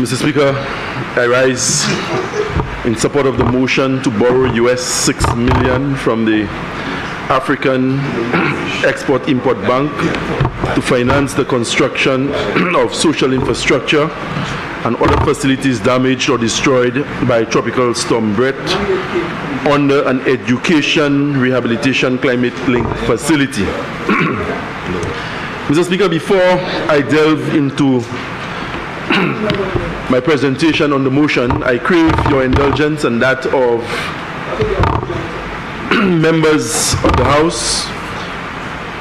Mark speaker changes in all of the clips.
Speaker 1: Mr. Speaker, I rise in support of the motion to borrow $6 million from the African Export-Import Bank to finance the construction of social infrastructure and other facilities damaged or destroyed by Tropical Storm Brett under an education rehabilitation climate-linked facility. Mr. Speaker, before I delve into my presentation on the motion, I crave your indulgence and that of members of the House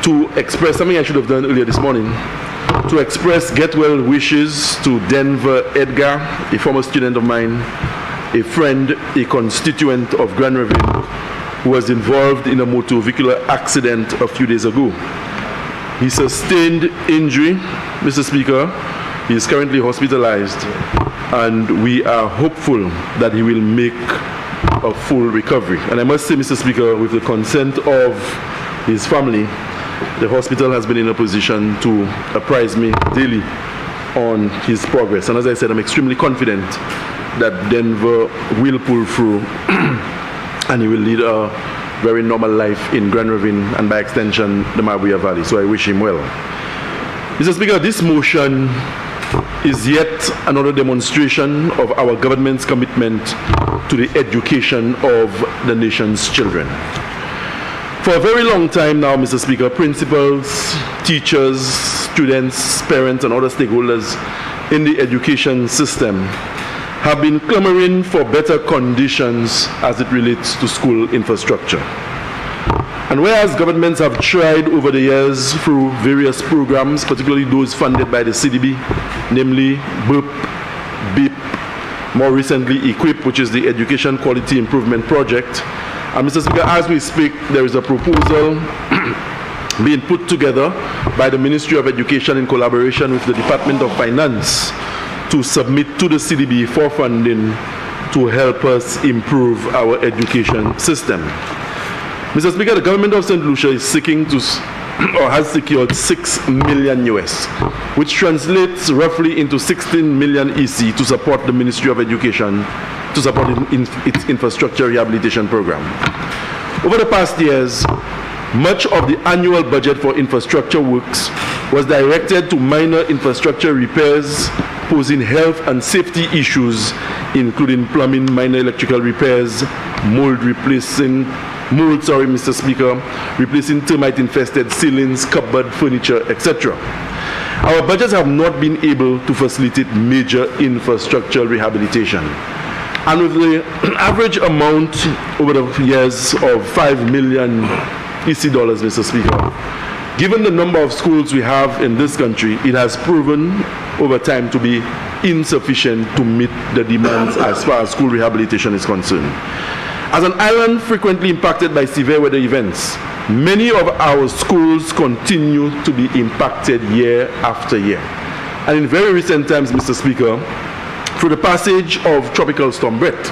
Speaker 1: to express something I should have done earlier this morning, to express get well wishes to Denver Edgar, a former student of mine, a friend, a constituent of Grand Ravine, who was involved in a motor vehicular accident a few days ago. He sustained injury, Mr. Speaker. He is currently hospitalized, and we are hopeful that he will make a full recovery. And I must say, Mr. Speaker, with the consent of his family, the hospital has been in a position to apprise me daily on his progress. And as I said, I'm extremely confident that Denver will pull through and he will lead a very normal life in Grand Ravine and by extension the Mabuya Valley. So I wish him well. Mr. Speaker, this motion is yet another demonstration of our government's commitment to the education of the nation's children. For a very long time now, Mr. Speaker, principals, teachers, students, parents, and other stakeholders in the education system have been clamoring for better conditions as it relates to school infrastructure. And whereas governments have tried over the years through various programs, particularly those funded by the CDB, namely BUP, BIP, more recently EQUIP, which is the Education Quality Improvement Project, and Mr. Speaker, as we speak, there is a proposal being put together by the Ministry of Education in collaboration with the Department of Finance to submit to the CDB for funding to help us improve our education system. Mr. Speaker, the government of St. Lucia is seeking to, or has secured $6 million US, which translates roughly into 16 million EC to support the Ministry of Education, to support its infrastructure rehabilitation program. Over the past years, much of the annual budget for infrastructure works was directed to minor infrastructure repairs posing health and safety issues, including plumbing, minor electrical repairs, replacing termite-infested ceilings, cupboard, furniture, etc. Our budgets have not been able to facilitate major infrastructure rehabilitation. And with the average amount over the years of $5 million EC dollars, Mr. Speaker, given the number of schools we have in this country, it has proven over time to be insufficient to meet the demands as far as school rehabilitation is concerned. As an island frequently impacted by severe weather events, many of our schools continue to be impacted year after year. And in very recent times, Mr. Speaker, through the passage of Tropical Storm Brett,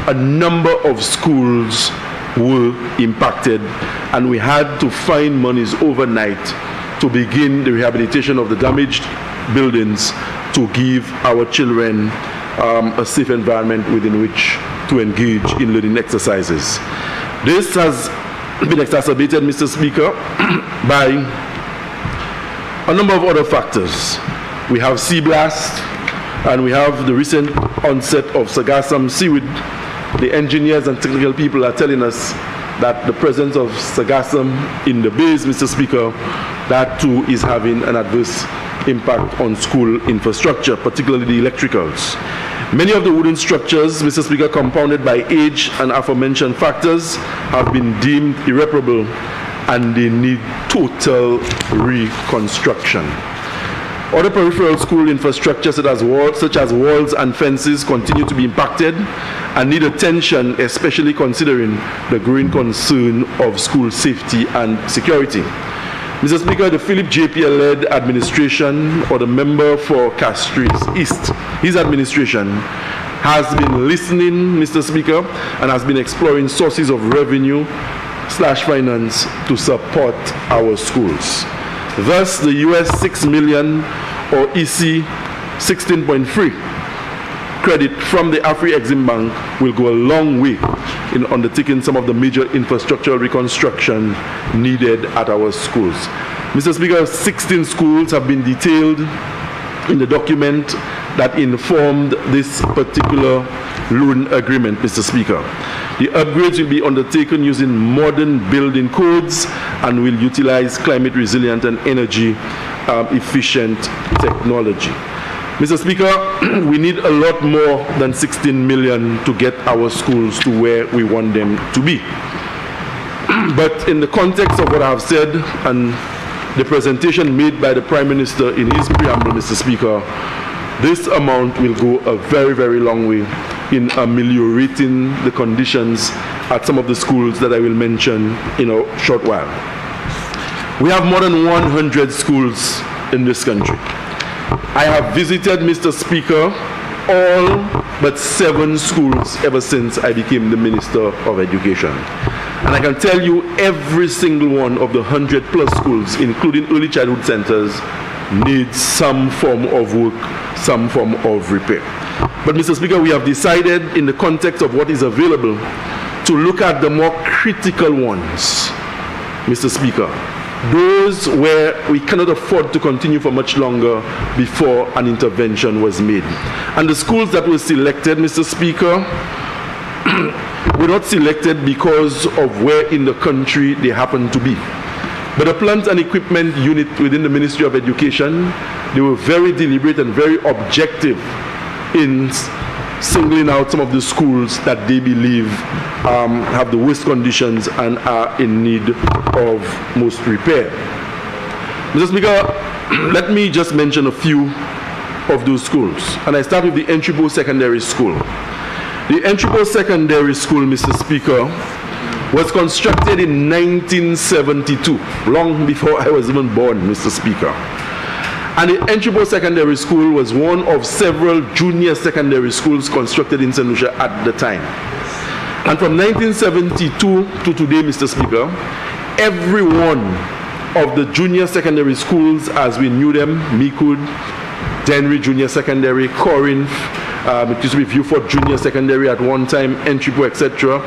Speaker 1: a number of schools were impacted, and we had to find monies overnight to begin the rehabilitation of the damaged buildings to give our children a safe environment within which to engage in learning exercises. This has been exacerbated, Mr. Speaker, by a number of other factors. We have sea blast, and we have the recent onset of Sargassum seaweed. The engineers and technical people are telling us that the presence of Sargassum in the bays, Mr. Speaker, that too is having an adverse impact on school infrastructure, particularly the electricals. Many of the wooden structures, Mr. Speaker, compounded by age and aforementioned factors, have been deemed irreparable and they need total reconstruction. Other peripheral school infrastructure such as walls and fences continue to be impacted and need attention, especially considering the growing concern of school safety and security. Mr. Speaker, the Philip JPL-led administration, or the member for Castries East, his administration has been listening, Mr. Speaker, and has been exploring sources of revenue/finance to support our schools. Thus, the US 6 million or EC 16.3 credit from the Afri-Exim Bank will go a long way in undertaking some of the major infrastructural reconstruction needed at our schools. Mr. Speaker, 16 schools have been detailed in the document that informed this particular loan agreement, Mr. Speaker. The upgrades will be undertaken using modern building codes and will utilize climate resilient and energy efficient technology. Mr. Speaker, we need a lot more than 16 million to get our schools to where we want them to be. But in the context of what I have said and the presentation made by the Prime Minister in his preamble, Mr. Speaker, this amount will go a very, very long way in ameliorating the conditions at some of the schools that I will mention in a short while. We have more than 100 schools in this country. I have visited, Mr. Speaker, all but 7 schools ever since I became the Minister of Education. And I can tell you every single one of the 100+ schools, including early childhood centers, needs some form of work, some form of repair. But Mr. Speaker, we have decided in the context of what is available to look at the more critical ones, Mr. Speaker, those where we cannot afford to continue for much longer before an intervention was made. And the schools that were selected, Mr. Speaker, were not selected because of where in the country they happen to be. But the plant and equipment unit within the Ministry of Education, they were very deliberate and very objective in singling out some of the schools that they believe have the worst conditions and are in need of most repair. Mr. Speaker, let me just mention a few of those schools. And I start with the Entry-Bow Secondary School. The Entry-Bow Secondary School, Mr. Speaker, was constructed in 1972, long before I was even born, Mr. Speaker. And the Entry-Bow Secondary School was one of several junior secondary schools constructed in St. Lucia at the time. And from 1972 to today, Mr. Speaker, every one of the junior secondary schools as we knew them, Meacood, Denry Junior Secondary, Corinth, it used to be Viewfort Junior Secondary at one time, Entry-Bow, etc.,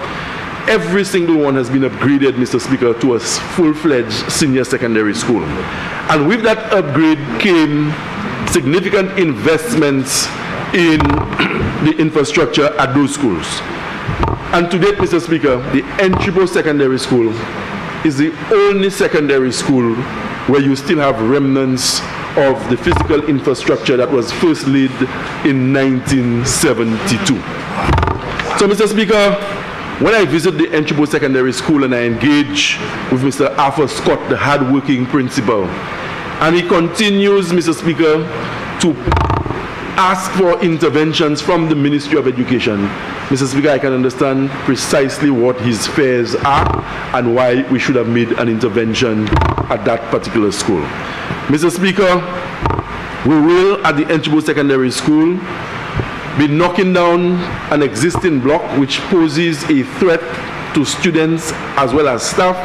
Speaker 1: every single one has been upgraded, Mr. Speaker, to a full-fledged senior secondary school. And with that upgrade came significant investments in the infrastructure at those schools. And to date, Mr. Speaker, the Entry-Bow Secondary School is the only secondary school where you still have remnants of the physical infrastructure that was first laid in 1972. So, Mr. Speaker, when I visit the Entry-Bow Secondary School and I engage with Mr. Arthur Scott, the hard-working principal, and he continues, Mr. Speaker, to ask for interventions from the Ministry of Education, Mr. Speaker, I can understand precisely what his fears are and why we should have made an intervention at that particular school. Mr. Speaker, we will, at the Entry-Bow Secondary School, be knocking down an existing block which poses a threat to students as well as staff,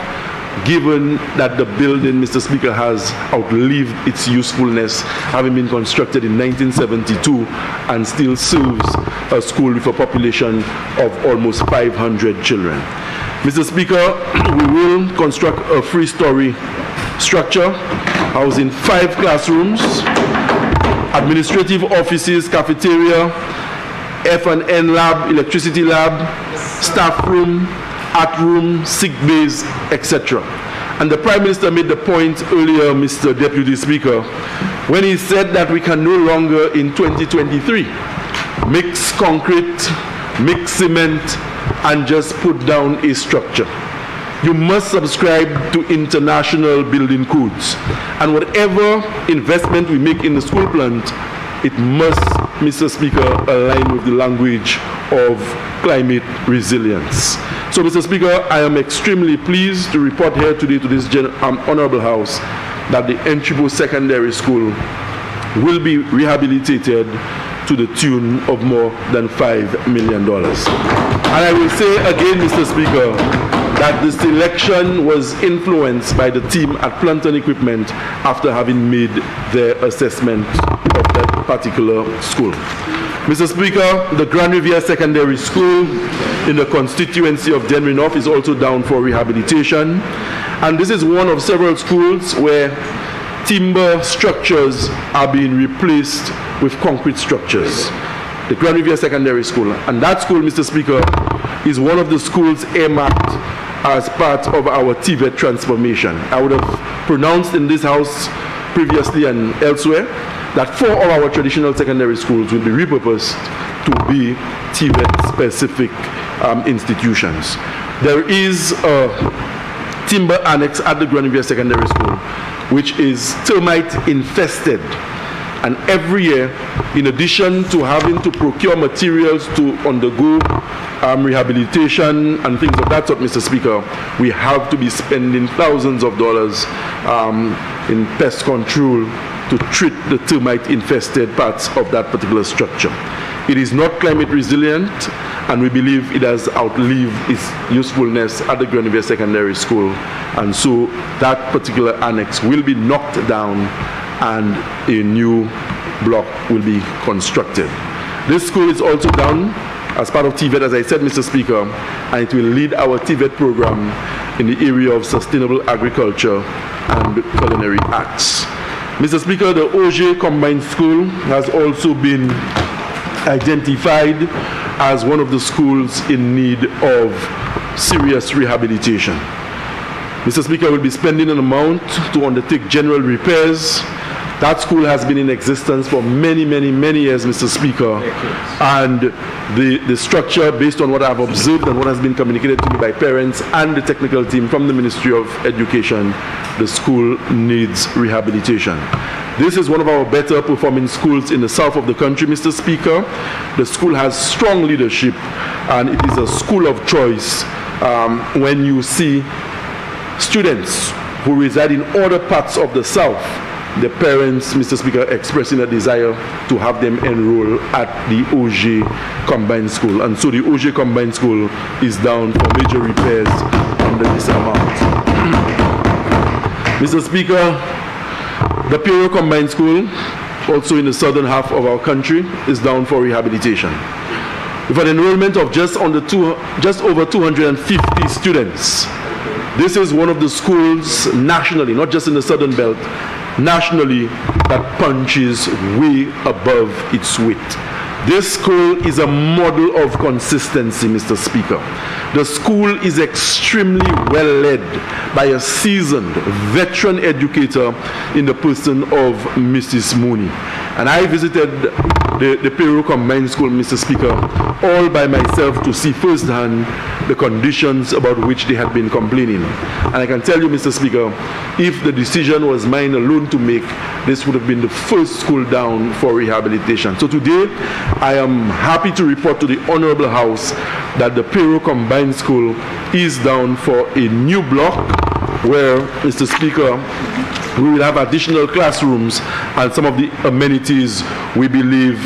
Speaker 1: given that the building, Mr. Speaker, has outlived its usefulness, having been constructed in 1972 and still serves a school with a population of almost 500 children. Mr. Speaker, we will construct a 3-story structure housing 5 classrooms, administrative offices, cafeteria, F&N lab, electricity lab, staff room, art room, sick bays, etc. And the Prime Minister made the point earlier, Mr. Deputy Speaker, when he said that we can no longer in 2023 mix concrete, mix cement, and just put down a structure. You must subscribe to international building codes. And whatever investment we make in the school plant, it must, Mr. Speaker, align with the language of climate resilience. So, Mr. Speaker, I am extremely pleased to report here today to this Honorable House that the Entry-Bow Secondary School will be rehabilitated to the tune of more than $5 million. And I will say again, Mr. Speaker, that the selection was influenced by the team at Plant and Equipment after having made their assessment of that particular school. Mr. Speaker, the Grand Riviere Secondary School in the constituency of Dennery North is also down for rehabilitation. And this is one of several schools where timber structures are being replaced with concrete structures. The Grand Riviere Secondary School. And that school, Mr. Speaker, is one of the schools earmarked as part of our TVET transformation. I would have pronounced in this House previously and elsewhere that 4 of our traditional secondary schools will be repurposed to be TVET specific institutions. There is a timber annex at the Grand Riviere Secondary School which is termite infested, and every year, in addition to having to procure materials to undergo rehabilitation and things of that sort, Mr. Speaker, we have to be spending thousands of dollars in pest control to treat the termite infested parts of that particular structure. It is not climate resilient, and we believe it has outlived its usefulness at the Grand Riviere Secondary School, and so that particular annex will be knocked down and a new block will be constructed. This school is also down as part of TVET, as I said, Mr. Speaker, and it will lead our TVET program in the area of sustainable agriculture and culinary arts. Mr. Speaker, the Auger Combined School has also been identified as one of the schools in need of serious rehabilitation. Mr. Speaker, we'll be spending an amount to undertake general repairs. That school has been in existence for many years, Mr. Speaker, and the structure, based on what I've observed and what has been communicated to me by parents and the technical team from the Ministry of Education, the school needs rehabilitation. This is one of our better performing schools in the south of the country, Mr. Speaker. The school has strong leadership, and it is a school of choice when you see students who reside in other parts of the south, the parents, Mr. Speaker, expressing a desire to have them enroll at the Auger Combined School. And so the Auger Combined School is down for major repairs under this amount. Mr. Speaker, the Peru Combined School, also in the southern half of our country, is down for rehabilitation. With an enrollment of just over 250 students, this is one of the schools nationally, not just in the southern belt, nationally, that punches way above its weight. This school is a model of consistency, Mr. Speaker. The school is extremely well led by a seasoned veteran educator in the person of Mrs. Mooney. And I visited the Peru Combined School, Mr. Speaker, all by myself to see firsthand the conditions about which they had been complaining. And I can tell you, Mr. Speaker, if the decision was mine alone to make, this would have been the first school down for rehabilitation. So today, I am happy to report to the Honorable House that the Peru Combined School is down for a new block where, Mr. Speaker, we will have additional classrooms and some of the amenities we believe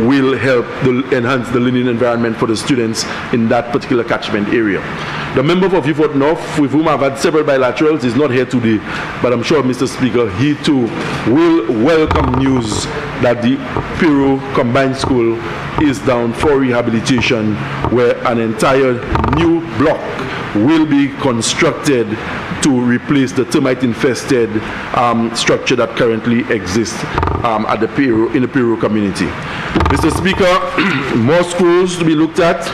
Speaker 1: will help enhance the learning environment for the students in that particular catchment area. The member for Vieux North, with whom I've had several bilaterals, is not here today, but I'm sure, Mr. Speaker, he too will welcome news that the Peru Combined School is down for rehabilitation, where an entire new block will be constructed to replace the termite-infested structure that currently exists in the Peru community. Mr. Speaker, more schools to be looked at.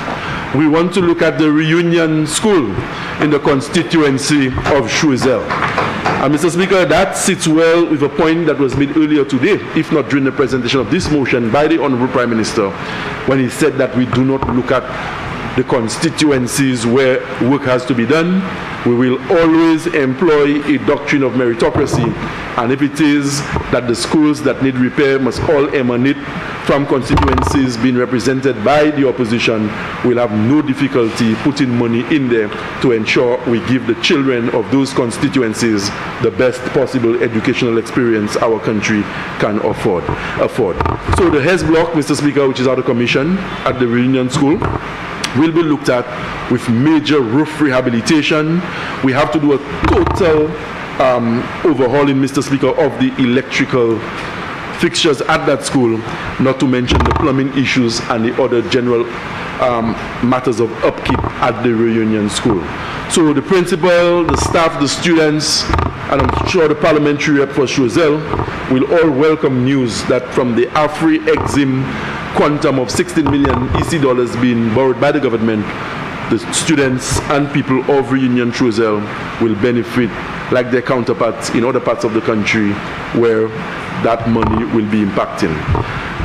Speaker 1: We want to look at the Reunion School in the constituency of Choiseul. And Mr. Speaker, that sits well with a point that was made earlier today, if not during the presentation of this motion by the Honorable Prime Minister, when he said that we do not look at the constituencies where work has to be done. We will always employ a doctrine of meritocracy, and if it is that the schools that need repair must all emanate from constituencies being represented by the opposition, we'll have no difficulty putting money in there to ensure we give the children of those constituencies the best possible educational experience our country can afford. So the HES block, Mr. Speaker, which is out of commission at the Reunion School, will be looked at with major roof rehabilitation. We have to do a total overhauling, Mr. Speaker, of the electrical fixtures at that school, not to mention the plumbing issues and the other general matters of upkeep at the Reunion School. So the principal, the staff, the students, and I'm sure the parliamentary rep for Choiseul will all welcome news that from the AFRI-EXIM quantum of 16 million EC dollars being borrowed by the government, the students and people of Reunion Choiseul will benefit like their counterparts in other parts of the country where that money will be impacting.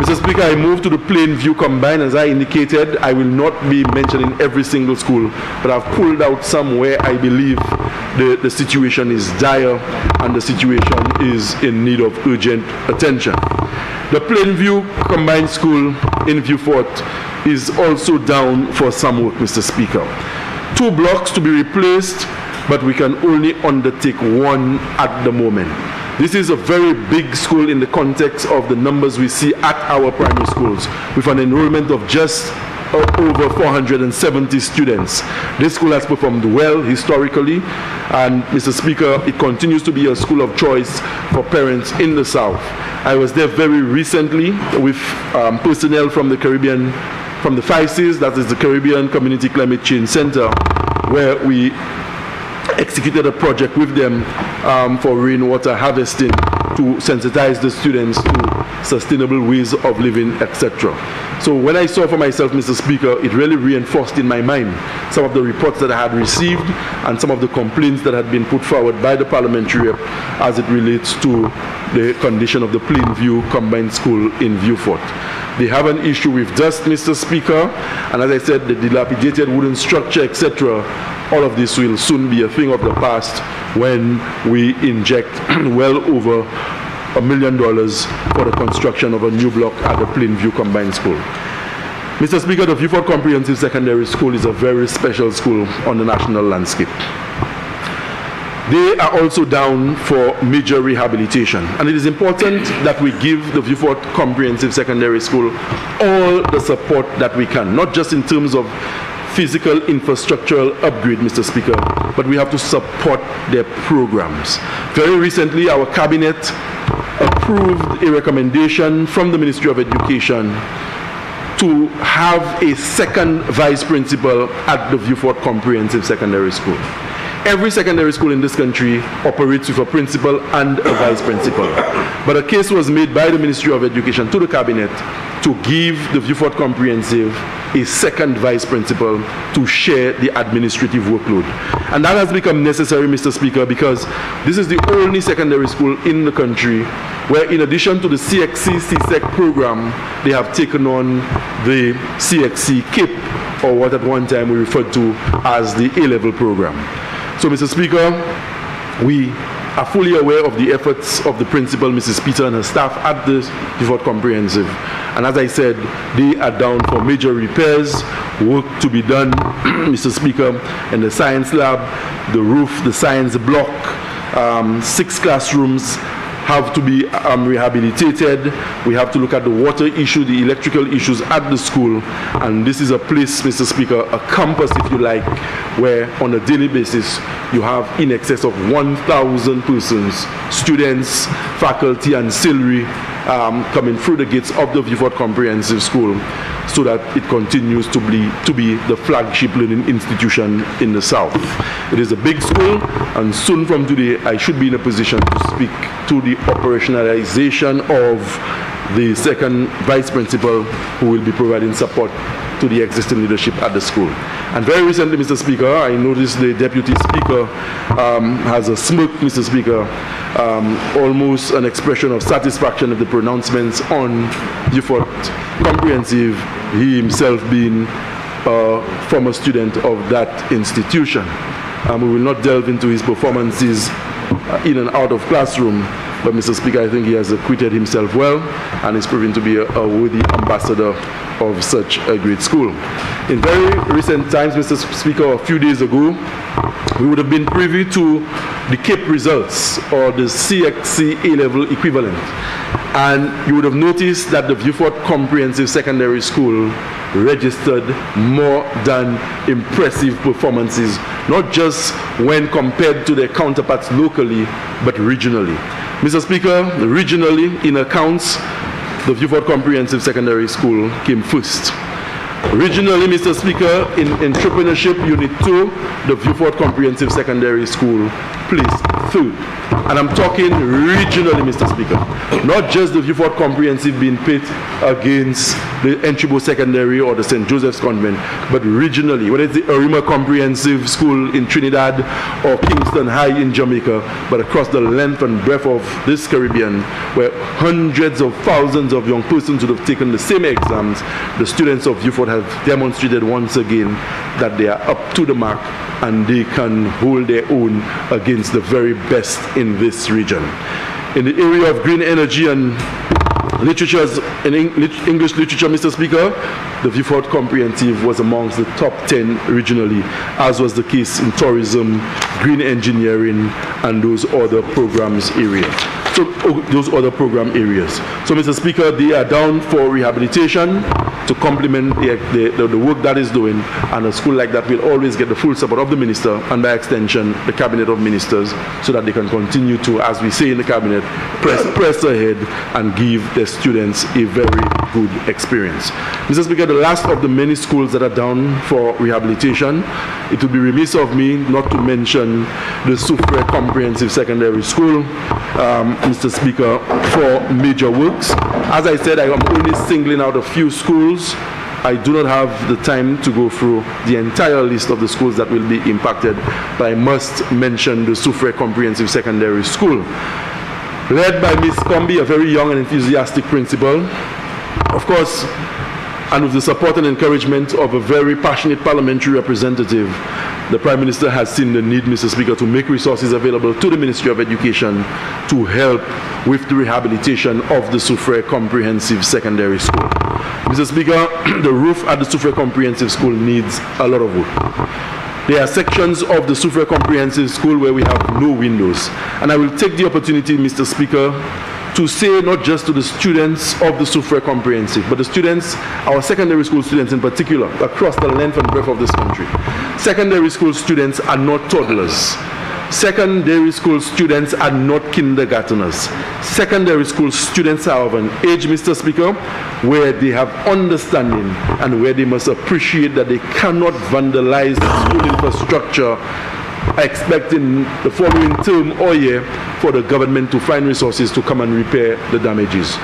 Speaker 1: Mr. Speaker, I move to the Plainview Combined. As I indicated, I will not be mentioning every single school, but I've pulled out some where I believe the situation is dire and the situation is in need of urgent attention. The Plainview Combined School in Viewfort is also down for some work, Mr. Speaker. 2 blocks to be replaced, but we can only undertake 1 at the moment. This is a very big school in the context of the numbers we see at our primary schools, with an enrollment of just over 470 students. This school has performed well historically, and Mr. Speaker, it continues to be a school of choice for parents in the South. I was there very recently with personnel from the Caribbean, from the FICES, that is the Caribbean Community Climate Change Center, where we executed a project with them for rainwater harvesting to sensitize the students to sustainable ways of living, etc. So when I saw for myself, Mr. Speaker, it really reinforced in my mind some of the reports that I had received and some of the complaints that had been put forward by the parliamentary rep as it relates to the condition of the Plainview Combined School in Viewfort. They have an issue with dust, Mr. Speaker, and as I said, the dilapidated wooden structure, etc. All of this will soon be a thing of the past when we inject well over $1 million for the construction of a new block at the Plainview Combined School. Mr. Speaker, the Viewfort Comprehensive Secondary School is a very special school on the national landscape. They are also down for major rehabilitation, and it is important that we give the Viewfort Comprehensive Secondary School all the support that we can, not just in terms of physical infrastructural upgrade, Mr. Speaker, but we have to support their programs. Very recently, our cabinet approved a recommendation from the Ministry of Education to have a second vice principal at the Viewfort Comprehensive Secondary School. Every secondary school in this country operates with a principal and a vice principal. But a case was made by the Ministry of Education to the Cabinet to give the Viewfort Comprehensive a second vice principal to share the administrative workload. And that has become necessary, Mr. Speaker, because this is the only secondary school in the country where, in addition to the CXC-CSEC program, they have taken on the CXC KIP, or what at one time we referred to as the A-level program. So, Mr. Speaker, we are fully aware of the efforts of the principal, Mrs. Peter, and her staff at the Viewfort Comprehensive. And as I said, they are down for major repairs, work to be done, Mr. Speaker, in the science lab, the roof, the science block, 6 classrooms have to be rehabilitated. We have to look at the water issue, the electrical issues at the school, and this is a place, Mr. Speaker, a campus, if you like, where on a daily basis you have in excess of 1,000 persons, students, faculty, and ancillary coming through the gates of the Viewfort Comprehensive School, so that it continues to be the flagship learning institution in the South. It is a big school, and soon from today I should be in a position to speak to the operationalization of the second vice principal who will be providing support to the existing leadership at the school. And very recently, Mr. Speaker, I noticed the Deputy Speaker has a smirk, Mr. Speaker, almost an expression of satisfaction at the pronouncements on Viewfort Comprehensive, he himself being a former student of that institution. We will not delve into his performances in and out of classroom, but Mr. Speaker, I think he has acquitted himself well and is proving to be a worthy ambassador of such a great school. In very recent times, Mr. Speaker, a few days ago, we would have been privy to the KIP results, or the CXC A-level equivalent. And you would have noticed that the Viewfort Comprehensive Secondary School registered more than impressive performances, not just when compared to their counterparts locally, but regionally. Mr. Speaker, regionally, in accounts, the Vieux-Fort Comprehensive Secondary School came first. Regionally, Mr. Speaker, in Entrepreneurship Unit 2, the Vieux-Fort Comprehensive Secondary School placed third. And I'm talking regionally, Mr. Speaker. Not just the Vieux-Fort Comprehensive being pit against the Entribo Secondary or the St. Joseph's Convent, but regionally, whether it's the Arima Comprehensive School in Trinidad or Kingston High in Jamaica, but across the length and breadth of this Caribbean, where hundreds of thousands of young persons would have taken the same exams, the students of Vieux-Fort have demonstrated once again that they are up to the mark and they can hold their own against the very best in this region. In the area of green energy and literatures, in English literature, Mr. Speaker, the Vieux-Fort Comprehensive was amongst the top 10 regionally, as was the case in tourism, green engineering, and those other programs areas. So Mr. Speaker, they are down for rehabilitation to complement the work that is doing, and a school like that will always get the full support of the minister and by extension the cabinet of ministers, so that they can continue to, as we say in the cabinet, press ahead and give their students a very good experience. Mr. Speaker, the last of the many schools that are down for rehabilitation, it would be remiss of me not to mention the Soufrière Comprehensive Secondary School, Mr. Speaker, for major works. As I said, I am only singling out a few schools. I do not have the time to go through the entire list of the schools that will be impacted, but I must mention the Soufrière Comprehensive Secondary School, led by Ms. Combi, a very young and enthusiastic principal, of course, and with the support and encouragement of a very passionate parliamentary representative. The Prime Minister has seen the need, Mr. Speaker, to make resources available to the Ministry of Education to help with the rehabilitation of the Soufrière Comprehensive Secondary School. Mr. Speaker, the roof at the Soufrière Comprehensive School needs a lot of work. There are sections of the Soufrière Comprehensive School where we have no windows. And I will take the opportunity, Mr. Speaker, to say not just to the students of the Soufrière Comprehensive, but the students, our secondary school students in particular, across the length and breadth of this country. Secondary school students are not toddlers. Secondary school students are not kindergarteners. Secondary school students are of an age, Mr. Speaker, where they have understanding and where they must appreciate that they cannot vandalize school infrastructure expecting the following term or year for the government to find resources to come and repair the damages.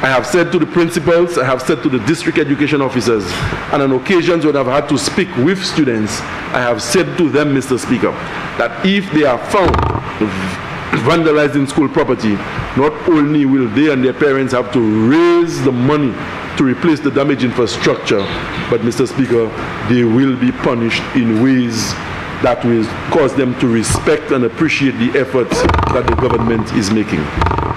Speaker 1: I have said to the principals, I have said to the district education officers, and on occasions when I've had to speak with students, I have said to them, Mr. Speaker, that if they are found vandalizing school property, not only will they and their parents have to raise the money to replace the damaged infrastructure, but Mr. Speaker, they will be punished in ways that will cause them to respect and appreciate the efforts that the government is making.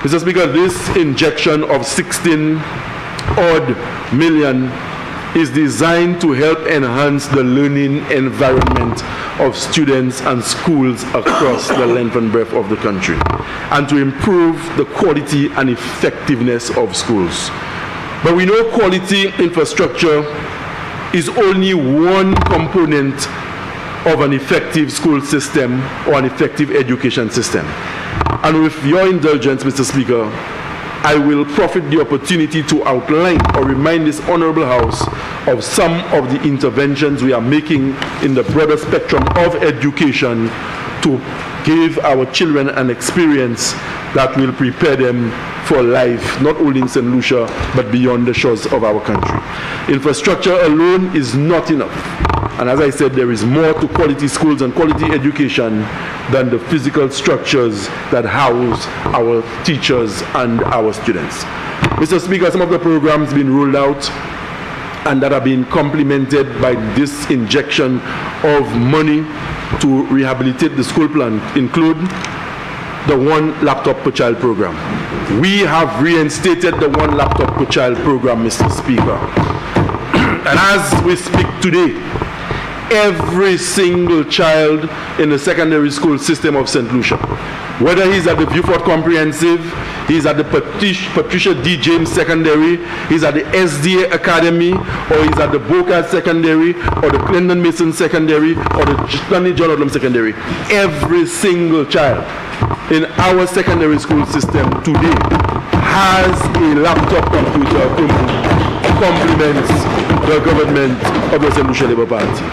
Speaker 1: Mr. Speaker, this injection of 16-odd million is designed to help enhance the learning environment of students and schools across the length and breadth of the country, and to improve the quality and effectiveness of schools. But we know quality infrastructure is only one component of an effective school system or an effective education system. And with your indulgence, Mr. Speaker, I will profit the opportunity to outline or remind this Honorable House of some of the interventions we are making in the broader spectrum of education to give our children an experience that will prepare them for life, not only in St. Lucia, but beyond the shores of our country. Infrastructure alone is not enough. And as I said, there is more to quality schools and quality education than the physical structures that house our teachers and our students. Mr. Speaker, some of the programs being rolled out and that are being complemented by this injection of money to rehabilitate the school plan include the One Laptop Per Child program. We have reinstated the One Laptop Per Child program, Mr. Speaker. And as we speak today, every single child in the secondary school system of St. Lucia. Whether he's at the Beaufort Comprehensive, he's at the Patricia D. James Secondary, he's at the SDA Academy, or he's at the Boca Secondary, or the Clinton Mason Secondary, or the Stanley John Odlum Secondary. Every single child in our secondary school system today has a laptop computer to complement the government of the St. Lucia Labour Party.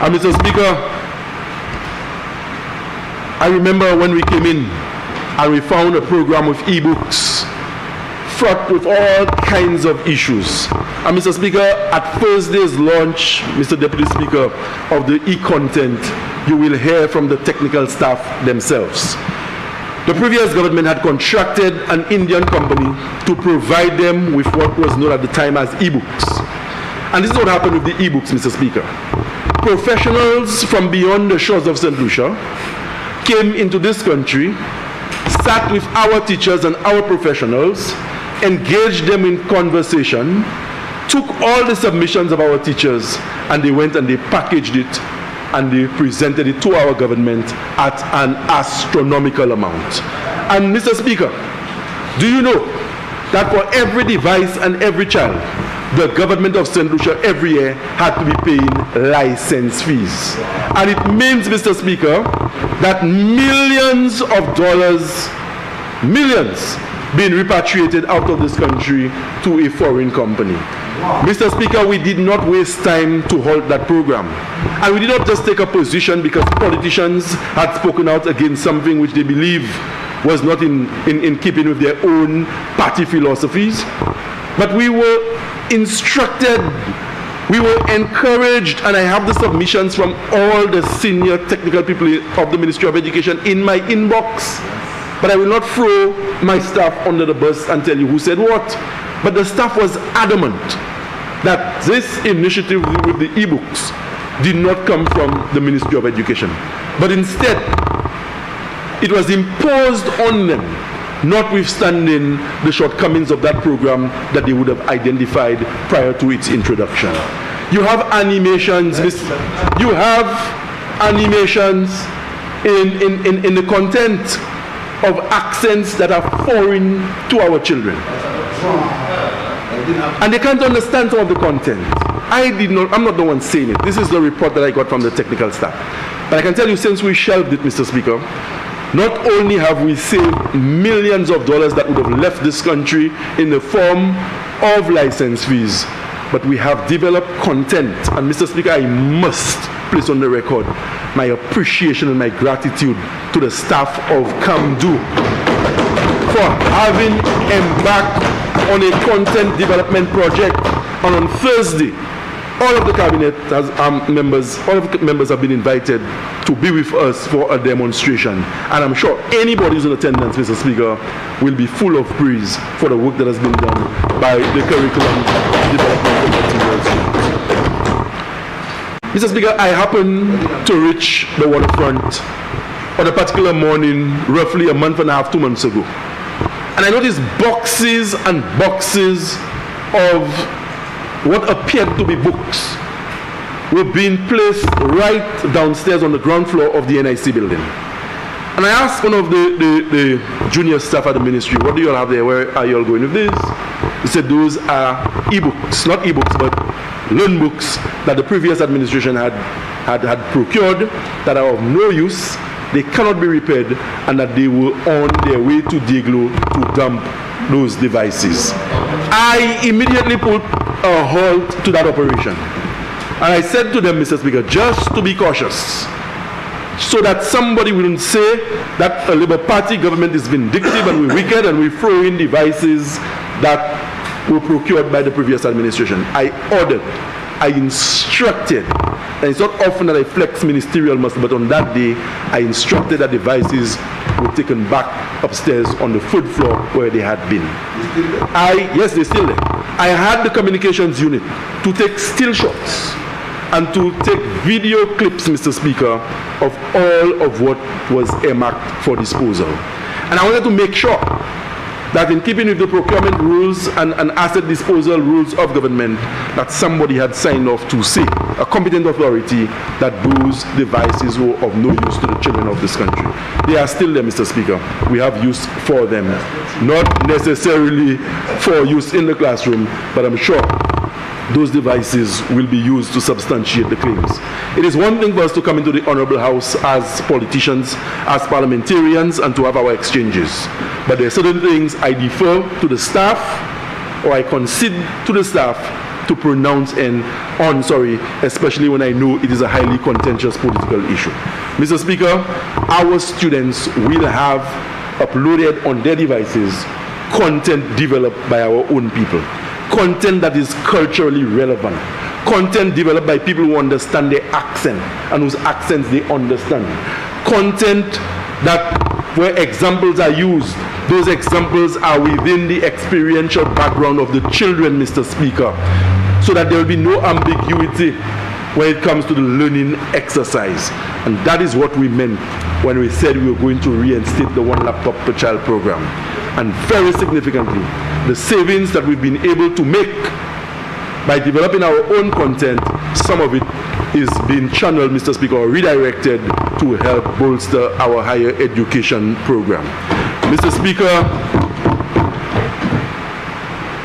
Speaker 1: And Mr. Speaker, I remember when we came in and we found a program with e-books fraught with all kinds of issues. And Mr. Speaker, at Thursday's launch, Mr. Deputy Speaker, of the e-content, you will hear from the technical staff themselves. The previous government had contracted an Indian company to provide them with what was known at the time as e-books. And this is what happened with the e-books, Mr. Speaker. Professionals from beyond the shores of St. Lucia came into this country, sat with our teachers and our professionals, engaged them in conversation, took all the submissions of our teachers, and they went and they packaged it and they presented it to our government at an astronomical amount. And Mr. Speaker, do you know that for every device and every child, the government of St. Lucia every year had to be paying license fees? And it means, Mr. Speaker, that millions of dollars, millions, being repatriated out of this country to a foreign company. Wow. Mr. Speaker, we did not waste time to halt that program. And we did not just take a position because politicians had spoken out against something which they believe was not in keeping with their own party philosophies. But we were instructed, we were encouraged, and I have the submissions from all the senior technical people of the Ministry of Education in my inbox. But I will not throw my staff under the bus and tell you who said what. But the staff was adamant that this initiative with the e-books did not come from the Ministry of Education. But instead, it was imposed on them, notwithstanding the shortcomings of that program that they would have identified prior to its introduction. You have animations, you have animations in the content of accents that are foreign to our children. And they can't understand some of the content. I'm not the one saying it. This is the report that I got from the technical staff. But I can tell you, since we shelved it, Mr. Speaker, not only have we saved millions of dollars that would have left this country in the form of license fees, but we have developed content. And Mr. Speaker, I must place on the record my appreciation and my gratitude to the staff of CAMDU for having embarked on a content development project. And on Thursday, all of the cabinet members have been invited to be with us for a demonstration. And I'm sure anybody who's in attendance, Mr. Speaker, will be full of praise for the work that has been done by the curriculum development materials. Mr. Speaker, I happened to reach the waterfront on a particular morning, roughly a month and a half, 2 months ago. And I noticed boxes and boxes of what appeared to be books were being placed right downstairs on the ground floor of the NIC building. And I asked one of the junior staff at the ministry, what do you all have there? Where are you all going with this? He said those are e-books, not e-books, but learn books that the previous administration had procured that are of no use, they cannot be repaired, and that they were on their way to Deglo to dump those devices. I immediately put a halt to that operation. And I said to them, Mr. Speaker, just to be cautious, so that somebody wouldn't say that a Labour Party government is vindictive and we're wicked and we throw in devices that were procured by the previous administration. I ordered, I instructed, and it's not often that I flex ministerial muscle, but on that day, I instructed that devices were taken back upstairs on the third floor where they had been. Yes, they're still there. I had the communications unit to take still shots and to take video clips, Mr. Speaker, of all of what was earmarked for disposal. And I wanted to make sure that in keeping with the procurement rules and asset disposal rules of government, that somebody had signed off to say, a competent authority, that those devices were of no use to the children of this country. They are still there, Mr. Speaker. We have use for them. Not necessarily for use in the classroom, but I'm sure those devices will be used to substantiate the claims. It is one thing for us to come into the Honorable House as politicians, as parliamentarians, and to have our exchanges. But there are certain things I defer to the staff, or I concede to the staff to pronounce especially when I know it is a highly contentious political issue. Mr. Speaker, our students will have uploaded on their devices content developed by our own people. Content that is culturally relevant. Content developed by people who understand their accent and whose accents they understand. Content that where examples are used, those examples are within the experiential background of the children, Mr. Speaker, so that there will be no ambiguity when it comes to the learning exercise. And that is what we meant when we said we were going to reinstate the one laptop per child program. And very significantly, the savings that we've been able to make by developing our own content, some of it is being channeled, Mr. Speaker, or redirected to help bolster our higher education program. Mr. Speaker,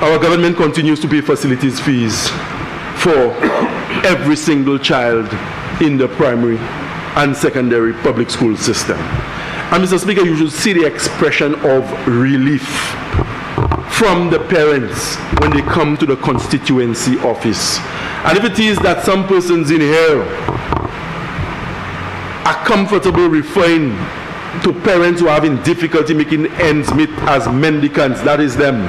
Speaker 1: our government continues to pay facilities fees for every single child in the primary and secondary public school system. And Mr. Speaker, you should see the expression of relief from the parents when they come to the constituency office. And if it is that some persons in here are comfortable referring to parents who are having difficulty making ends meet as mendicants, that is them.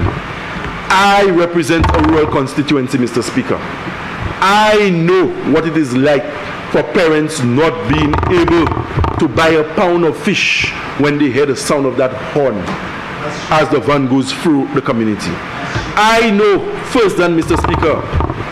Speaker 1: I represent a rural constituency, Mr. Speaker. I know what it is like for parents not being able to buy a pound of fish when they hear the sound of that horn as the van goes through the community. I know firsthand, Mr. Speaker,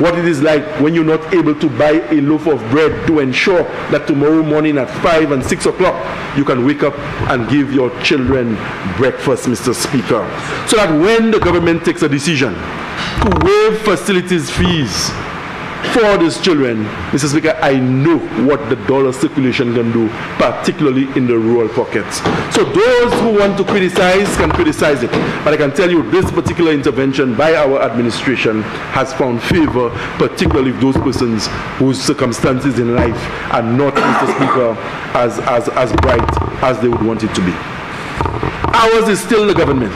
Speaker 1: what it is like when you're not able to buy a loaf of bread to ensure that tomorrow morning at 5 and 6 o'clock you can wake up and give your children breakfast, Mr. Speaker. So that when the government takes a decision to waive facilities fees for these children, Mr. Speaker, I know what the dollar circulation can do, particularly in the rural pockets. So those who want to criticize can criticize it. But I can tell you this particular intervention by our administration has found favor, particularly with those persons whose circumstances in life are not, Mr. Speaker, as bright as they would want it to be. Ours is still the government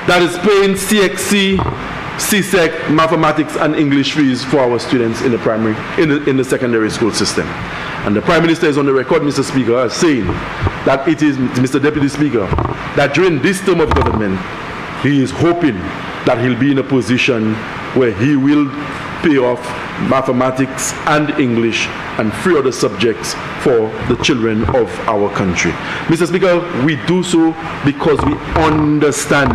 Speaker 1: that is paying CXC, CSEC, mathematics and English fees for our students in the primary, in the secondary school system. And the Prime Minister is on the record, Mr. Speaker, as saying that it is, Mr. Deputy Speaker, that during this term of government, he is hoping that he'll be in a position where he will pay off mathematics and English and 3 other subjects for the children of our country. Mr. Speaker, we do so because we understand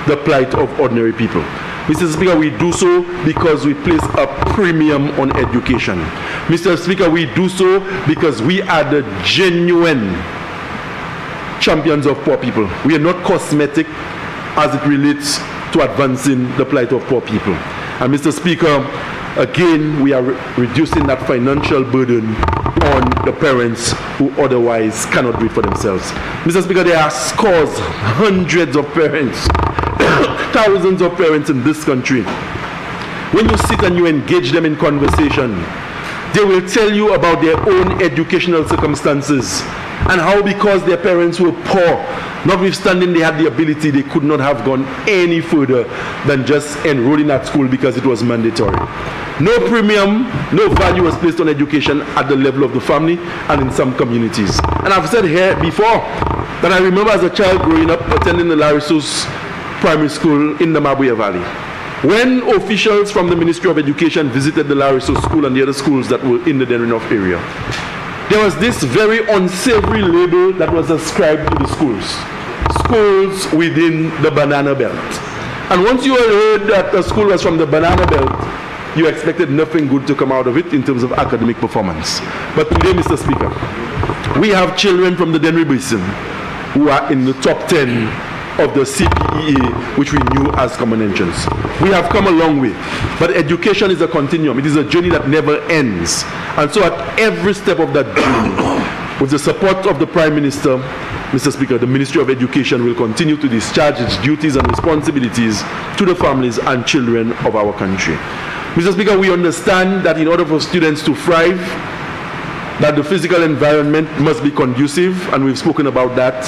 Speaker 1: the plight of ordinary people. Mr. Speaker, we do so because we place a premium on education. Mr. Speaker, we do so because we are the genuine champions of poor people. We are not cosmetic as it relates to advancing the plight of poor people. And Mr. Speaker, again, we are reducing that financial burden on the parents who otherwise cannot do it for themselves. Mr. Speaker, there are scores, hundreds of parents, thousands of parents in this country. When you sit and you engage them in conversation, they will tell you about their own educational circumstances and how because their parents were poor, notwithstanding they had the ability, they could not have gone any further than just enrolling at school because it was mandatory. No premium, no value was placed on education at the level of the family and in some communities. And I've said here before that I remember as a child growing up attending the Larissos primary school in the Mabuya Valley. When officials from the Ministry of Education visited the Larissos school and the other schools that were in the Denrinoff area, there was this very unsavory label that was ascribed to the schools. Schools within the banana belt. And once you heard that the school was from the banana belt, you expected nothing good to come out of it in terms of academic performance. But today, Mr. Speaker, we have children from the Denri Basin who are in the top 10 of the CPEA, which we knew as common entrance. We have come a long way, but education is a continuum. It is a journey that never ends. And so at every step of that journey, with the support of the Prime Minister, Mr. Speaker, the Ministry of Education will continue to discharge its duties and responsibilities to the families and children of our country. Mr. Speaker, we understand that in order for students to thrive, that the physical environment must be conducive, and we've spoken about that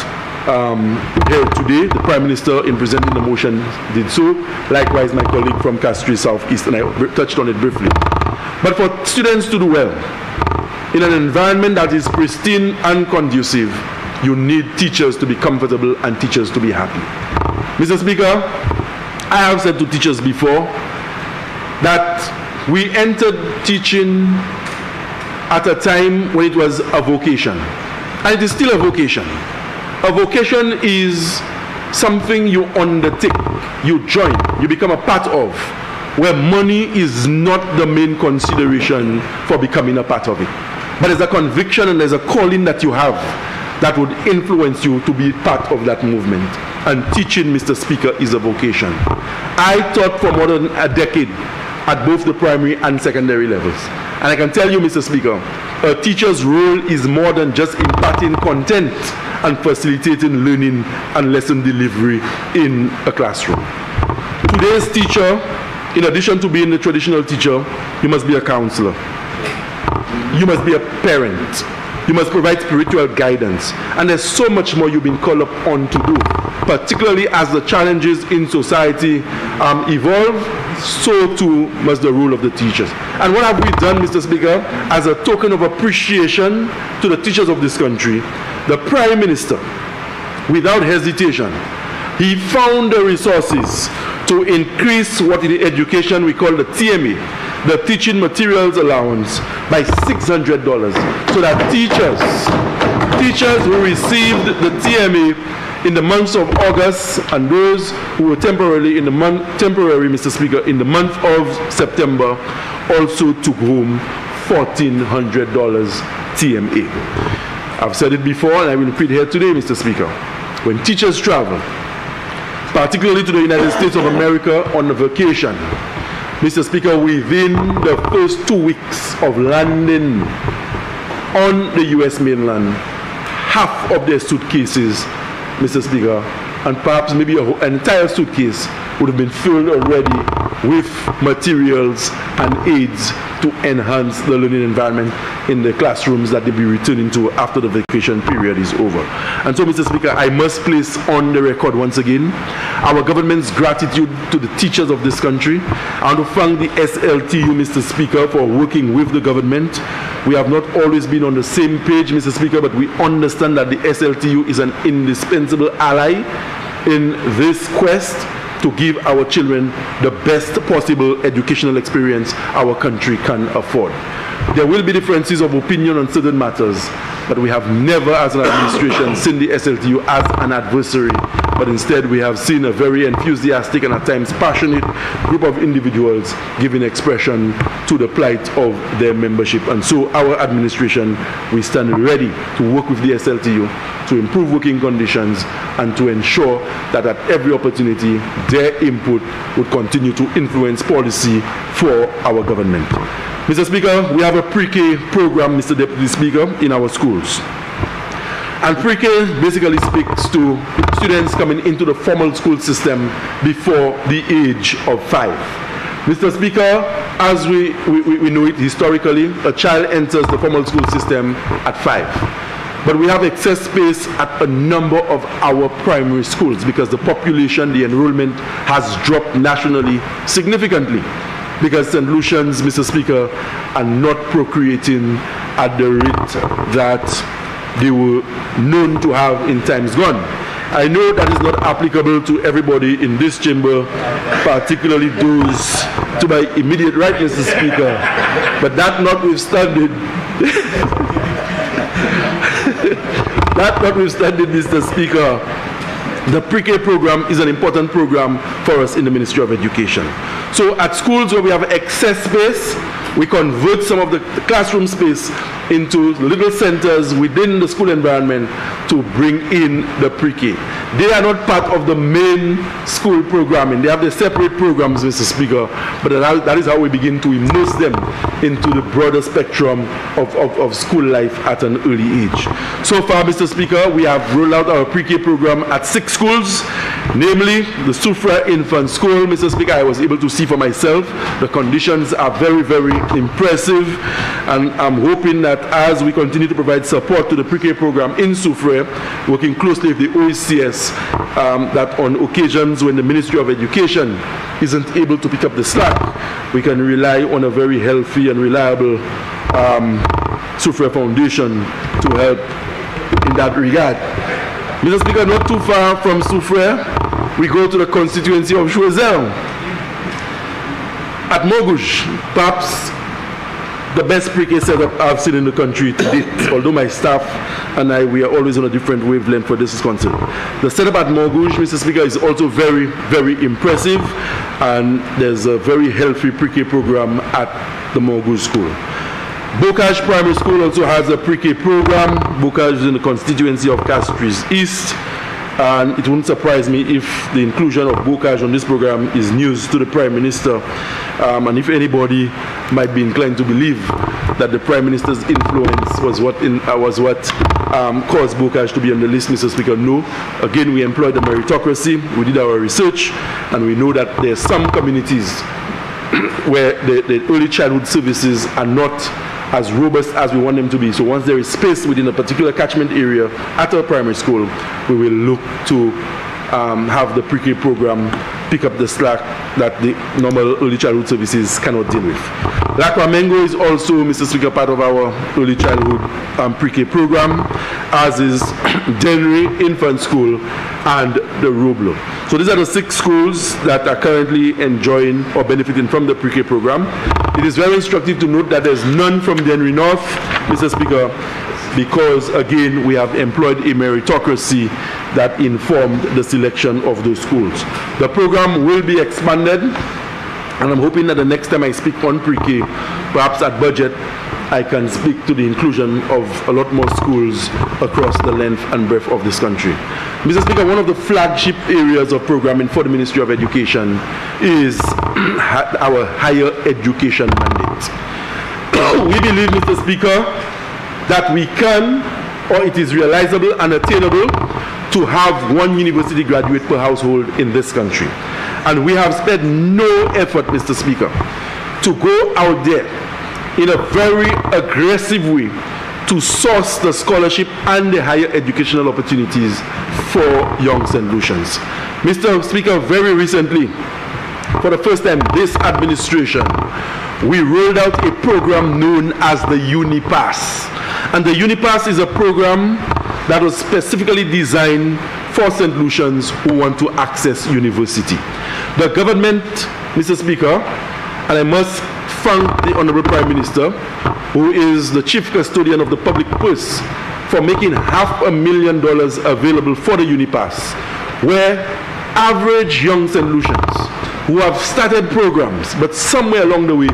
Speaker 1: here today. The Prime Minister, in presenting the motion, did so. Likewise, my colleague from Castries Southeast, and I touched on it briefly. But for students to do well, in an environment that is pristine and conducive, you need teachers to be comfortable and teachers to be happy. Mr. Speaker, I have said to teachers before that we entered teaching at a time when it was a vocation, and it is still a vocation. A vocation is something you undertake, you join, you become a part of, where money is not the main consideration for becoming a part of it. But there's a conviction and there's a calling that you have that would influence you to be part of that movement. And teaching, Mr. Speaker, is a vocation. I taught for more than a decade at both the primary and secondary levels. And I can tell you, Mr. Speaker, a teacher's role is more than just imparting content and facilitating learning and lesson delivery in a classroom. Today's teacher, in addition to being the traditional teacher, you must be a counselor. You must be a parent. You must provide spiritual guidance. And there's so much more you've been called upon to do, particularly as the challenges in society evolve, so too must the role of the teachers. And what have we done, Mr. Speaker, as a token of appreciation to the teachers of this country? The Prime Minister, without hesitation, he found the resources to increase what in education we call the TMA, the Teaching Materials Allowance, by $600, so that teachers who received the TMA in the months of August and those who were temporary, Mr. Speaker, in the month of September, also took home $1,400 TMA. I've said it before and I will repeat here today, Mr. Speaker. When teachers travel, particularly to the United States of America on a vacation, Mr. Speaker, within the first 2 weeks of landing on the U.S. mainland, half of their suitcases, Mr. Speaker, and perhaps maybe an entire suitcase would have been filled already with materials and aids to enhance the learning environment in the classrooms that they'll be returning to after the vacation period is over. And so, Mr. Speaker, I must place on the record once again our government's gratitude to the teachers of this country. I want to thank the SLTU, Mr. Speaker, for working with the government. We have not always been on the same page, Mr. Speaker, but we understand that the SLTU is an indispensable ally in this quest to give our children the best possible educational experience our country can afford. There will be differences of opinion on certain matters, but we have never as an administration seen the SLTU as an adversary, but instead we have seen a very enthusiastic and at times passionate group of individuals giving expression to the plight of their membership. And so our administration, we stand ready to work with the SLTU to improve working conditions and to ensure that at every opportunity their input would continue to influence policy for our government. Mr. Speaker, we have a pre-K program, Mr. Deputy Speaker, in our schools. And pre-K basically speaks to students coming into the formal school system before the age of 5. Mr. Speaker, as we know it historically, a child enters the formal school system at 5. But we have excess space at a number of our primary schools because the population, the enrollment has dropped nationally significantly because St. Lucians, Mr. Speaker, are not procreating at the rate that they were known to have in times gone. I know that is not applicable to everybody in this chamber, particularly those to my immediate right, Mr. Speaker. But that notwithstanding, Mr. Speaker, the pre-K program is an important program for us in the Ministry of Education. So at schools where we have excess space, we convert some of the classroom space into little centers within the school environment to bring in the pre-K. They are not part of the main school programming. They have the separate programs, Mr. Speaker, but that is how we begin to immerse them into the broader spectrum of school life at an early age. So far, Mr. Speaker, we have rolled out our pre-K program at 6 schools, namely the Sufra Infant School. Mr. Speaker, I was able to see for myself. The conditions are very, very impressive, and I'm hoping that as we continue to provide support to the pre-K program in Sufra, working closely with the OECS, that on occasions when the Ministry of Education isn't able to pick up the slack, we can rely on a very healthy and reliable Sufra Foundation to help in that regard. Mr. Speaker, not too far from Sufra, we go to the constituency of Choiseul. At Mogush, perhaps the best pre-K setup I've seen in the country to date, although my staff and we are always on a different wavelength for this is concerned. The setup at Mogush, Mr. Speaker, is also very, very impressive, and there's a very healthy pre-K program at the Mogush School. Bocage Primary School also has a pre-K program. Bocage is in the constituency of Castries East, and it wouldn't surprise me if the inclusion of Bocage on this program is news to the Prime Minister, and if anybody might be inclined to believe that the Prime Minister's influence was what caused Bocage to be on the list, Mr. Speaker. No. Again, we employed the meritocracy, we did our research, and we know that there are some communities where the early childhood services are not as robust as we want them to be. So once there is space within a particular catchment area at our primary school, we will look to have the pre-K program pick up the slack that the normal early childhood services cannot deal with. Lakwamengo is also, Mr. Speaker, part of our early childhood pre-K program, as is Denry Infant School and the Roblo. So these are the 6 schools that are currently enjoying or benefiting from the pre-K program. It is very instructive to note that there's none from Denry North, Mr. Speaker, because again we have employed a meritocracy that informed the selection of those schools. The program will be expanded, and I'm hoping that the next time I speak on pre-K, perhaps at budget, I can speak to the inclusion of a lot more schools across the length and breadth of this country. Mr. Speaker, one of the flagship areas of programming for the Ministry of Education is our higher education mandate. We believe, Mr. Speaker, that we can, or it is realizable and attainable, to have 1 university graduate per household in this country. And we have spent no effort, Mr. Speaker, to go out there in a very aggressive way to source the scholarship and the higher educational opportunities for young St. Lucians. Mr. Speaker, very recently, for the first time this administration, we rolled out a program known as the UniPass. And the UniPass is a program that was specifically designed for St. Lucians who want to access university. The government, Mr. Speaker, and I must thank the Honorable Prime Minister, who is the chief custodian of the public purse, for making $500,000 available for the UniPass, where average young St. Lucians who have started programs, but somewhere along the way,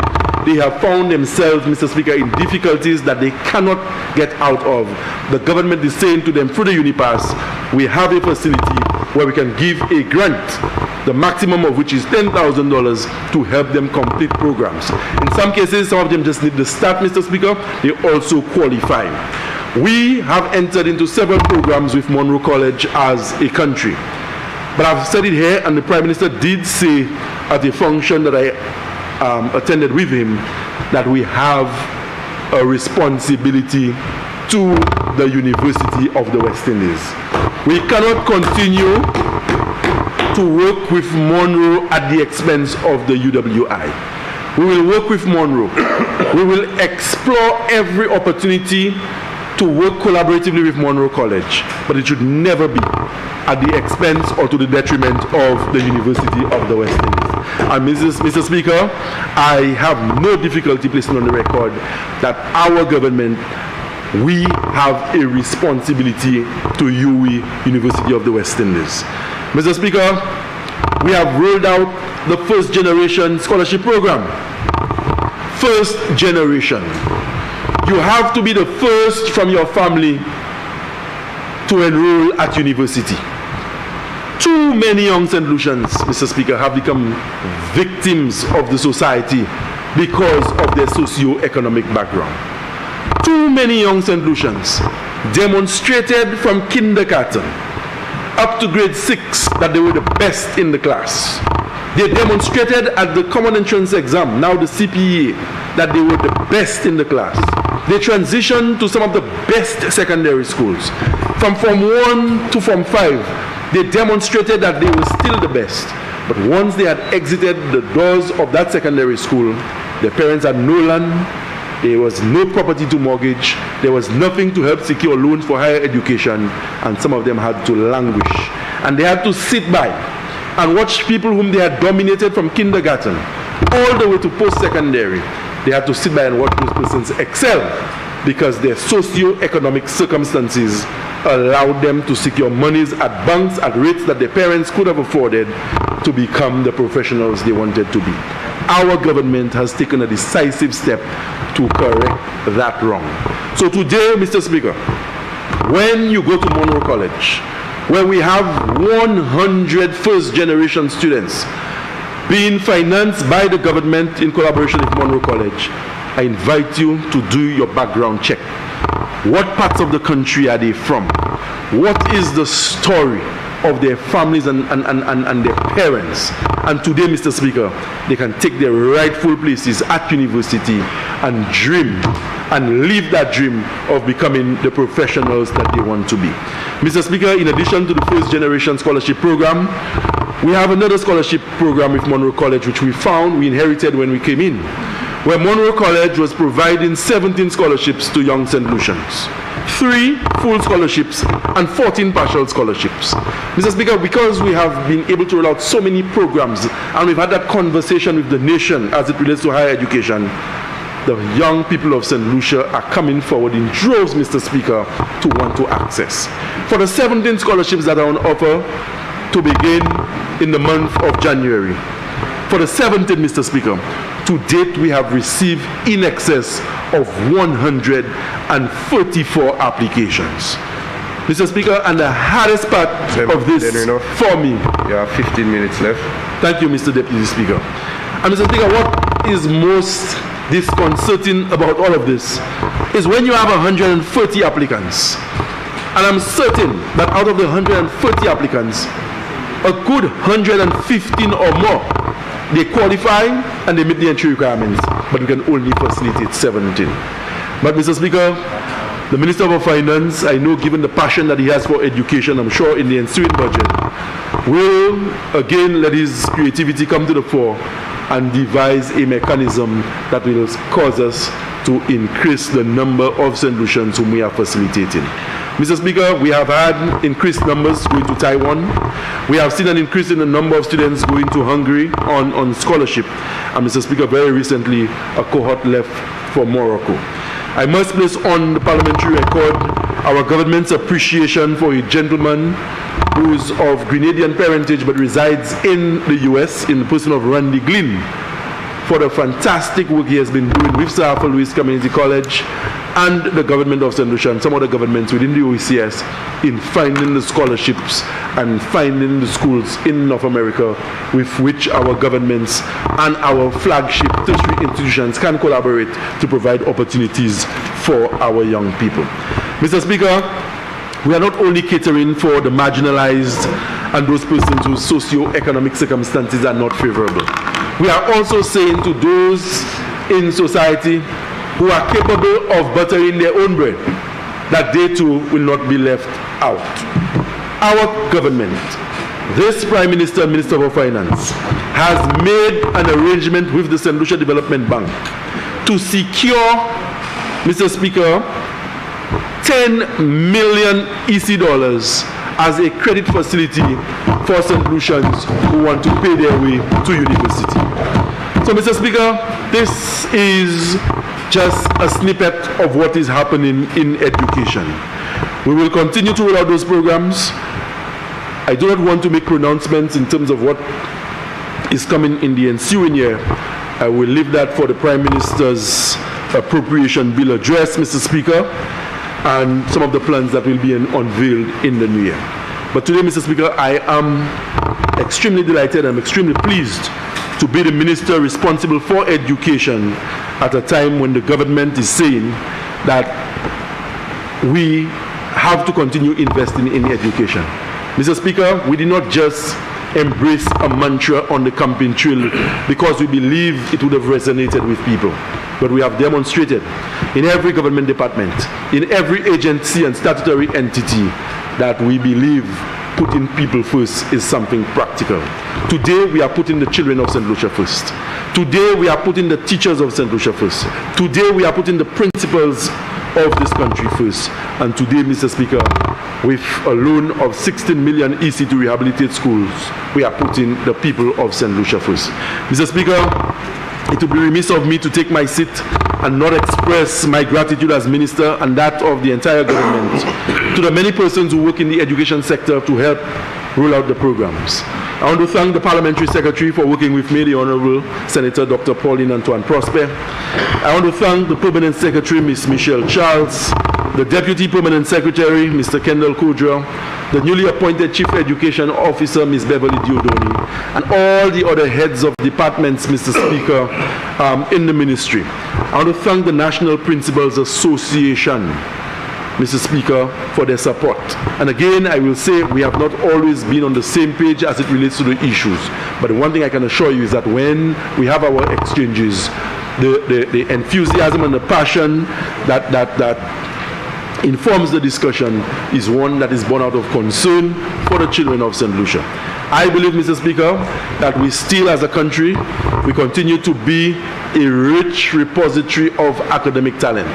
Speaker 1: they have found themselves, Mr. Speaker, in difficulties that they cannot get out of. The government is saying to them through the UniPass, we have a facility where we can give a grant, the maximum of which is $10,000, to help them complete programs. In some cases, some of them just need the start, Mr. Speaker. They also qualify. We have entered into several programs with Monroe College as a country. But I've said it here, and the Prime Minister did say at a function that I attended with him, that we have a responsibility to the University of the West Indies. We cannot continue to work with Monroe at the expense of the UWI. We will work with Monroe. We will explore every opportunity to work collaboratively with Monroe College, but it should never be at the expense or to the detriment of the University of the West Indies. And Mr. Speaker, I have no difficulty placing on the record that our government, we have a responsibility to UWI, University of the West Indies. Mr. Speaker, we have rolled out the first generation scholarship program. First generation. You have to be the first from your family to enroll at university. Too many young St. Lucians, Mr. Speaker, have become victims of the society because of their socio-economic background. Too many young St. Lucians demonstrated from kindergarten up to grade 6 that they were the best in the class. They demonstrated at the common entrance exam, now the CPE, that they were the best in the class. They transitioned to some of the best secondary schools. From Form 1 to Form 5, they demonstrated that they were still the best. But once they had exited the doors of that secondary school, their parents had no land, there was no property to mortgage, there was nothing to help secure loans for higher education, and some of them had to languish. And they had to sit by and watch people whom they had dominated from kindergarten all the way to post-secondary. They had to sit by and watch those persons excel because their socio-economic circumstances allowed them to secure monies at banks at rates that their parents could have afforded to become the professionals they wanted to be. Our government has taken a decisive step to correct that wrong. So today, Mr. Speaker, when you go to Monroe College, where we have 100 first-generation students being financed by the government in collaboration with Monroe College, I invite you to do your background check. What parts of the country are they from? What is the story of their families and their parents? And today, Mr. Speaker, they can take their rightful places at university and dream and live that dream of becoming the professionals that they want to be. Mr. Speaker, in addition to the first generation scholarship program, we have another scholarship program with Monroe College, which we inherited when we came in, where Monroe College was providing 17 scholarships to young St. Lucians. 3 full scholarships and 14 partial scholarships. Mr. Speaker, because we have been able to roll out so many programs and we've had that conversation with the nation as it relates to higher education, the young people of St. Lucia are coming forward in droves, Mr. Speaker, to want to access. For the 17 scholarships that are on offer to begin in the month of January, for the 17, Mr. Speaker, to date we have received in excess of 134 applications. Mr. Speaker, and the hardest part of this for me...
Speaker 2: You have 15 minutes left.
Speaker 1: Thank you, Mr. Deputy Speaker. And Mr. Speaker, what is most disconcerting about all of this is when you have 130 applicants, and I'm certain that out of the 130 applicants, a good 115 or more, they qualify and they meet the entry requirements, but we can only facilitate 17. But Mr. Speaker, the Minister of Finance, I know given the passion that he has for education, I'm sure in the ensuing budget, will again let his creativity come to the fore and devise a mechanism that will cause us to increase the number of St. Lucians whom we are facilitating. Mr. Speaker, we have had increased numbers going to Taiwan. We have seen an increase in the number of students going to Hungary on scholarship. And Mr. Speaker, very recently, a cohort left for Morocco. I must place on the parliamentary record our government's appreciation for a gentleman who is of Grenadian parentage but resides in the US in the person of Randy Glynn, for the fantastic work he has been doing with Sir Arthur Lewis Community College and the government of St. Lucia and some other governments within the OECS in finding the scholarships and finding the schools in North America with which our governments and our flagship tertiary institutions can collaborate to provide opportunities for our young people. Mr. Speaker, we are not only catering for the marginalized and those persons whose socio-economic circumstances are not favorable. We are also saying to those in society who are capable of buttering their own bread that they too will not be left out. Our government, this Prime Minister and Minister of Finance, has made an arrangement with the St. Lucia Development Bank to secure, Mr. Speaker, 10 million EC dollars as a credit facility for St. Lucians who want to pay their way to university. So, Mr. Speaker, this is just a snippet of what is happening in education. We will continue to roll out those programs. I do not want to make pronouncements in terms of what is coming in the ensuing year. I will leave that for the Prime Minister's appropriation bill address, Mr. Speaker, and some of the plans that will be unveiled in the new year. But today, Mr. Speaker, I am extremely delighted and extremely pleased to be the minister responsible for education at a time when the government is saying that we have to continue investing in education. Mr. Speaker, we did not just embrace a mantra on the campaign trail because we believe it would have resonated with people, but we have demonstrated in every government department, in every agency and statutory entity, that we believe putting people first is something practical. Today we are putting the children of St. Lucia first. Today we are putting the teachers of St. Lucia first. Today we are putting the principals of this country first. And today, Mr. Speaker, with a loan of 16 million EC to rehabilitate schools, we are putting the people of St. Lucia first. Mr. Speaker, it would be remiss of me to take my seat and not express my gratitude as minister and that of the entire government to the many persons who work in the education sector to help roll out the programs. I want to thank the Parliamentary Secretary for working with me, the Honourable Senator Dr. Pauline Antoine Prosper. I want to thank the Permanent Secretary, Ms. Michelle Charles, the Deputy Permanent Secretary, Mr. Kendall Kudra, the newly appointed Chief Education Officer, Ms. Beverly Diodoni, and all the other heads of departments, Mr. Speaker, in the ministry. I want to thank the National Principals Association, Mr. Speaker, for their support. And again, I will say we have not always been on the same page as it relates to the issues. But the one thing I can assure you is that when we have our exchanges, the enthusiasm and the passion that informs the discussion is one that is born out of concern for the children of St. Lucia. I believe, Mr. Speaker, that we still as a country, we continue to be a rich repository of academic talent.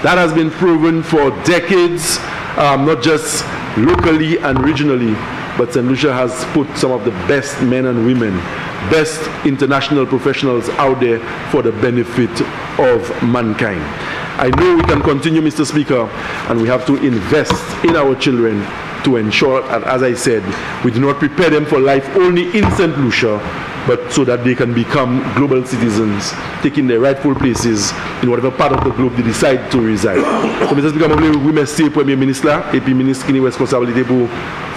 Speaker 1: That has been proven for decades, not just locally and regionally, but St. Lucia has put some of the best men and women, best international professionals out there for the benefit of mankind. I know we can continue, Mr. Speaker, and we have to invest in our children to ensure that, as I said, we do not prepare them for life only in St. Lucia, but so that they can become global citizens, taking their rightful places in whatever part of the globe they decide to reside. So, Mr. Speaker, je remercie le Premier ministre et puis ministre qui a responsabilité pour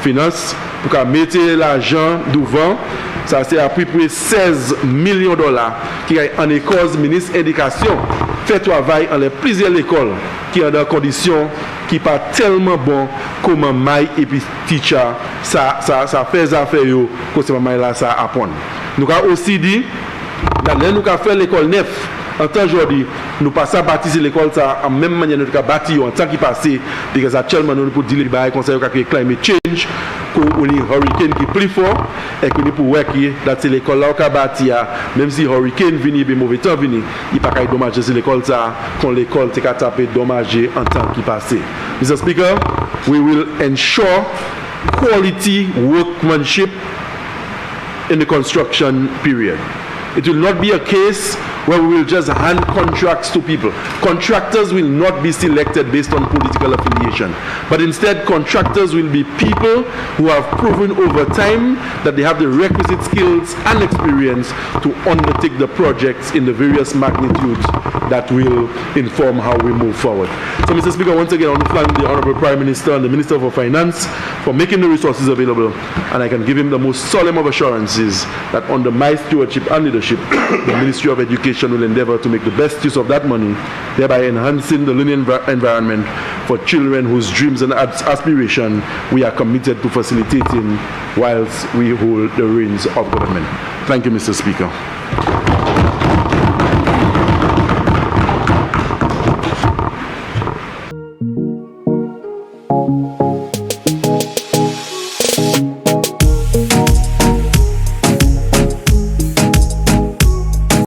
Speaker 1: finances, pour qu'à mettre l'argent devant. Ça c'est à peu près 16 millions de dollars qui est en école ministre éducation fait travail dans les plusieurs écoles qui ont des conditions qui pas tellement bon comme maille et puis teacher ça fait affaire yo que c'est maille là ça apprendre. Nous avons aussi dit dans nous avons fait l'école neuf en temps aujourd'hui nous passons à bâtir l'école ça en même manière nous avons bâti en temps qui passé parce que actuellement nous pour dire les conseil que climate change qu'on a hurricane qui est plus fort et que nous pour voir que c'est l'école là qu'on bâti même si hurricane vient et mauvais temps vient il pas qu'à dommager c'est l'école ça quand l'école t'est tapé dommagé en temps qui passé. Mr. Speaker, we will ensure quality workmanship in the construction period. It will not be a case where we will just hand contracts to people. Contractors will not be selected based on political affiliation, but instead contractors will be people who have proven over time that they have the requisite skills and experience to undertake the projects in the various magnitudes that will inform how we move forward. So, Mr. Speaker, once again I want to thank the Honourable Prime Minister and the Minister for Finance for making the resources available, and I can give him the most solemn of assurances that under my stewardship and leadership, the Ministry of Education will endeavor to make the best use of that money, thereby enhancing the learning environment for children whose dreams and aspiration we are committed to facilitating whilst we hold the reins of government. Thank you, Mr. Speaker.